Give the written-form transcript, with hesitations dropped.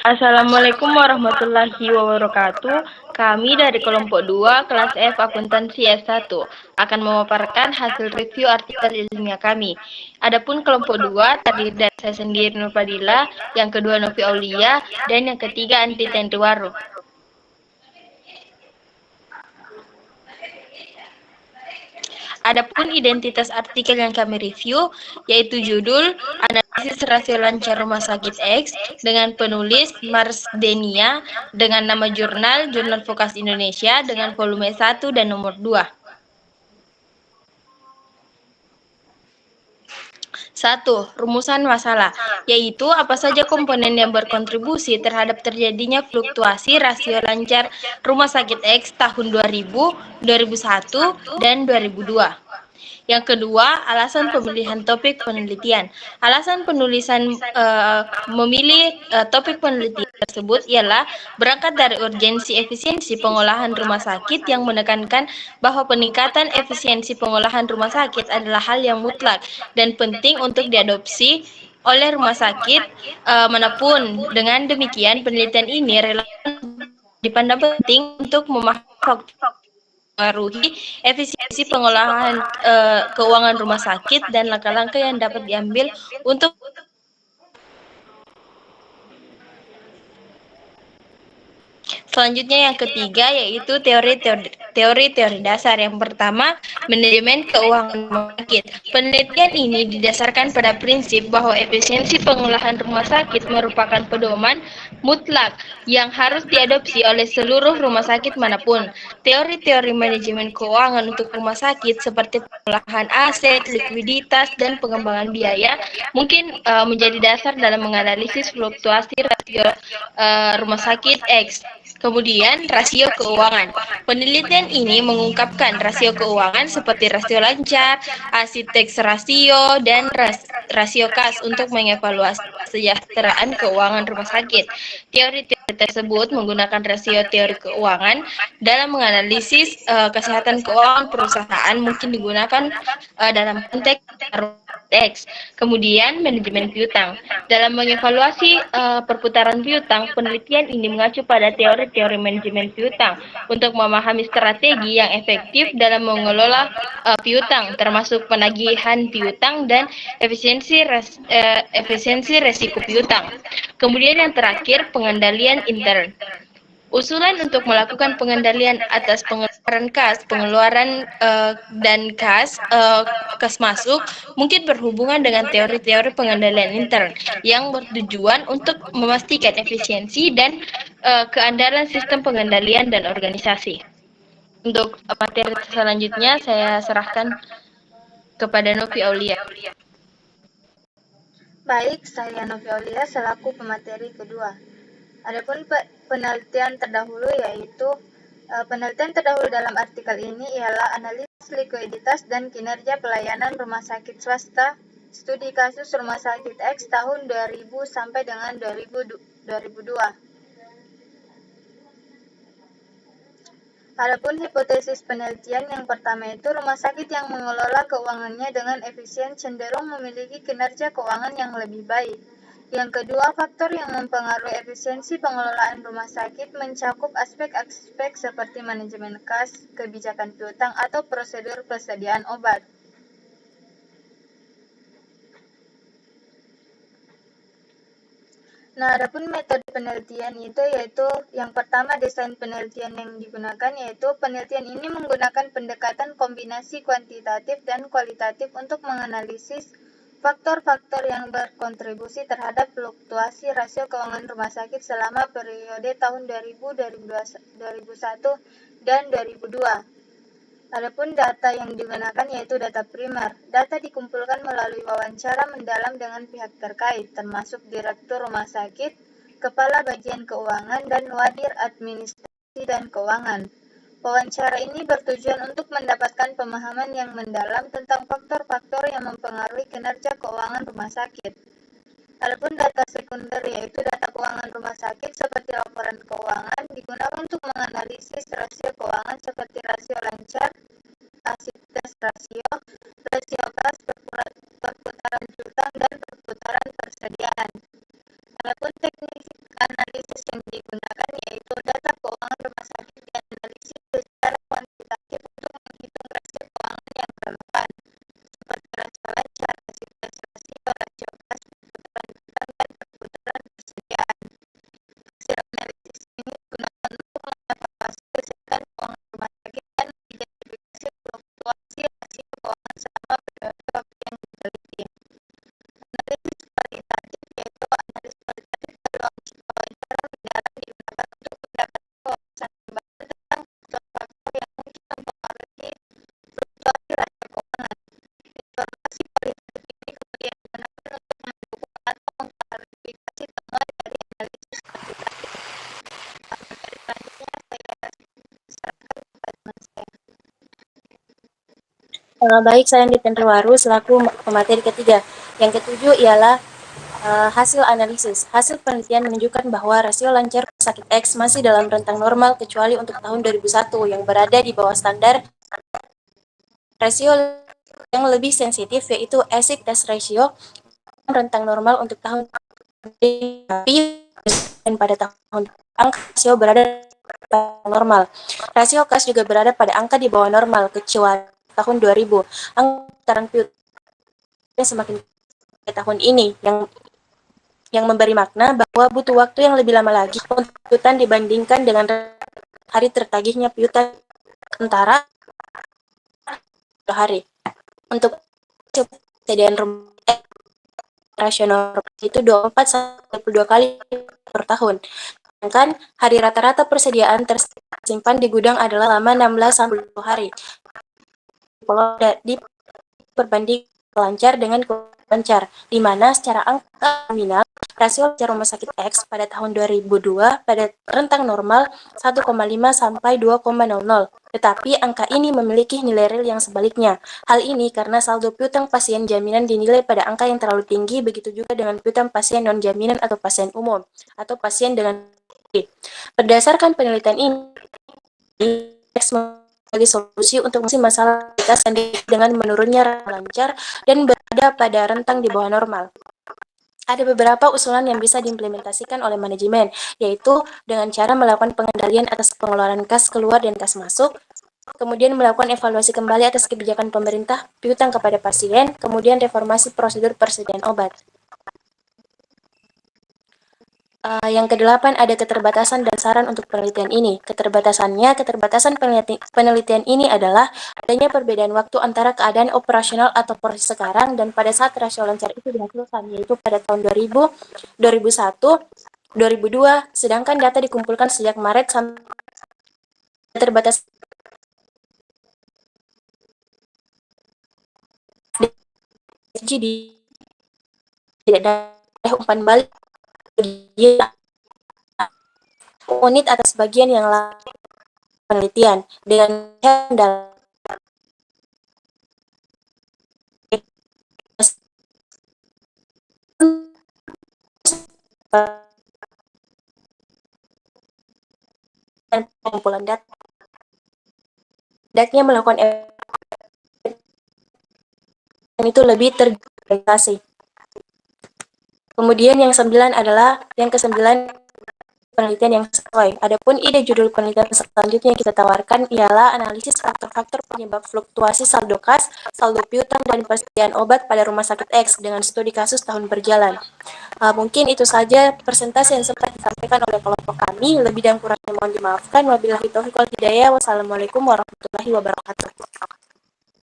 Assalamualaikum warahmatullahi wabarakatuh. Kami dari kelompok 2 kelas F akuntansi S1 akan memaparkan hasil review artikel ilmiah kami. Adapun kelompok 2 terdiri dari saya sendiri Nur Fadila, yang kedua Novi Aulia, dan yang ketiga Anti Tenriwaru. Adapun identitas artikel yang kami review, yaitu judul Analisis Rasio Lancar Rumah Sakit X dengan penulis Mars Denia dengan nama jurnal Vokasi Indonesia dengan volume 1 dan nomor 2. 1. Rumusan masalah, yaitu apa saja komponen yang berkontribusi terhadap terjadinya fluktuasi rasio lancar rumah sakit X tahun 2000, 2001, dan 2002. Yang kedua, alasan pemilihan topik penelitian. Alasan penulisan memilih topik penelitian tersebut ialah berangkat dari urgensi efisiensi pengolahan rumah sakit yang menekankan bahwa peningkatan efisiensi pengolahan rumah sakit adalah hal yang mutlak dan penting untuk diadopsi oleh rumah sakit manapun. Dengan demikian, penelitian ini relevan dipandang penting untuk memahami mengaruhi efisiensi pengolahan keuangan rumah sakit dan langkah-langkah yang dapat diambil untuk selanjutnya yang ketiga yaitu teori-teori dasar. Yang pertama, manajemen keuangan rumah sakit. Penelitian ini didasarkan pada prinsip bahwa efisiensi pengolahan rumah sakit merupakan pedoman mutlak yang harus diadopsi oleh seluruh rumah sakit manapun. Teori-teori manajemen keuangan untuk rumah sakit seperti pengolahan aset, likuiditas, dan pengembangan biaya mungkin menjadi dasar dalam menganalisis fluktuasi rasio rumah sakit X. Kemudian, rasio keuangan. Penelitian ini mengungkapkan rasio keuangan seperti rasio lancar, asiteks rasio, dan rasio kas untuk mengevaluasi kesejahteraan keuangan rumah sakit. Teori-teori tersebut menggunakan rasio teori keuangan dalam menganalisis kesehatan keuangan perusahaan mungkin digunakan dalam konteks X. Kemudian, manajemen piutang. Dalam mengevaluasi perputaran piutang, penelitian ini mengacu pada teori-teori manajemen piutang untuk memahami strategi yang efektif dalam mengelola piutang, termasuk penagihan piutang dan efisiensi resiko piutang. Kemudian yang terakhir, pengendalian intern. Usulan untuk melakukan pengendalian atas pengeluaran dan kas masuk mungkin berhubungan dengan teori-teori pengendalian intern yang bertujuan untuk memastikan efisiensi dan keandalan sistem pengendalian dan organisasi. Untuk materi selanjutnya saya serahkan kepada Novi Aulia. Baik, saya Novi Aulia selaku pemateri kedua. Adapun penelitian terdahulu yaitu penelitian terdahulu dalam artikel ini ialah analisis likuiditas dan kinerja pelayanan rumah sakit swasta, studi kasus rumah sakit X tahun 2000 sampai dengan 2002. Adapun hipotesis penelitian yang pertama itu rumah sakit yang mengelola keuangannya dengan efisien cenderung memiliki kinerja keuangan yang lebih baik. Yang kedua, faktor yang mempengaruhi efisiensi pengelolaan rumah sakit mencakup aspek-aspek seperti manajemen kas, kebijakan piutang, atau prosedur persediaan obat. Nah, adapun metode penelitian itu yaitu yang pertama desain penelitian yang digunakan yaitu penelitian ini menggunakan pendekatan kombinasi kuantitatif dan kualitatif untuk menganalisis faktor-faktor yang berkontribusi terhadap fluktuasi rasio keuangan rumah sakit selama periode tahun 2000, 2001, dan 2002. Adapun data yang digunakan yaitu data primer. Data dikumpulkan melalui wawancara mendalam dengan pihak terkait, termasuk Direktur Rumah Sakit, Kepala Bagian Keuangan, dan Wadir Administrasi dan Keuangan. Wawancara ini bertujuan untuk mendapatkan pemahaman yang mendalam tentang faktor-faktor yang mempengaruhi kinerja keuangan rumah sakit. Adapun data sekunder yaitu data keuangan rumah sakit seperti laporan keuangan digunakan untuk menganalisis rasio keuangan seperti rasio lancar, asiteks rasio, rasio kas, perputaran piutang, dan perputaran persediaan. Adapun teknik analisis Baik, saya Andi Tenrewaru selaku pemateri ketiga. Yang ketujuh ialah hasil analisis. Hasil penelitian menunjukkan bahwa rasio lancar sakit X masih dalam rentang normal kecuali untuk tahun 2001 yang berada di bawah standar. Rasio yang lebih sensitif yaitu acid test ratio rentang normal untuk tahun dan pada tahun angka rasio berada normal. Rasio kas juga berada pada angka di bawah normal kecuali tahun 2000. Angka semakin ke tahun ini yang memberi makna bahwa butuh waktu yang lebih lama lagi untuk piutang dibandingkan dengan hari tertagihnya piutang antara hari. Untuk persediaan rumah rasional itu 24-22 kali per tahun. Sedangkan hari rata-rata persediaan tersimpan di gudang adalah lama 16-20 hari. Diperbanding lancar dengan lancar, di mana secara angka nominal rasio rumah sakit X pada tahun 2002 pada rentang normal 1,5 sampai 2,00. Tetapi angka ini memiliki nilai real yang sebaliknya. Hal ini karena saldo piutang pasien jaminan dinilai pada angka yang terlalu tinggi, begitu juga dengan piutang pasien non-jaminan atau pasien umum, atau pasien dengan berdasarkan penelitian ini, X sebagai solusi untuk masalah kita sendiri dengan menurunnya lancar dan berada pada rentang di bawah normal. Ada beberapa usulan yang bisa diimplementasikan oleh manajemen, yaitu dengan cara melakukan pengendalian atas pengeluaran kas keluar dan kas masuk, kemudian melakukan evaluasi kembali atas kebijakan pemerintah piutang kepada pasien, kemudian reformasi prosedur persediaan obat. Yang kedelapan, ada keterbatasan dan saran untuk penelitian ini. Keterbatasan penelitian ini adalah adanya perbedaan waktu antara keadaan operasional atau proses sekarang dan pada saat rasio lancar itu dihasilkan, yaitu pada tahun 2000, 2001, 2002, sedangkan data dikumpulkan sejak Maret sampai terbatas di tidak ada umpan balik unit atas bagian yang lain penelitian dengan dan pengumpulan data. Hendaknya melakukan dan itu lebih tergregasi. Kemudian yang kesembilan penelitian yang sesuai. Adapun ide judul penelitian selanjutnya yang kita tawarkan ialah analisis faktor-faktor penyebab fluktuasi saldo kas, saldo piutang, dan persediaan obat pada rumah sakit X dengan studi kasus tahun berjalan. Mungkin itu saja presentasi yang sempat disampaikan oleh kelompok kami. Lebih dan kurangnya mohon dimaafkan. Wabillahi taufiq wal hidayah. Wassalamualaikum warahmatullahi wabarakatuh.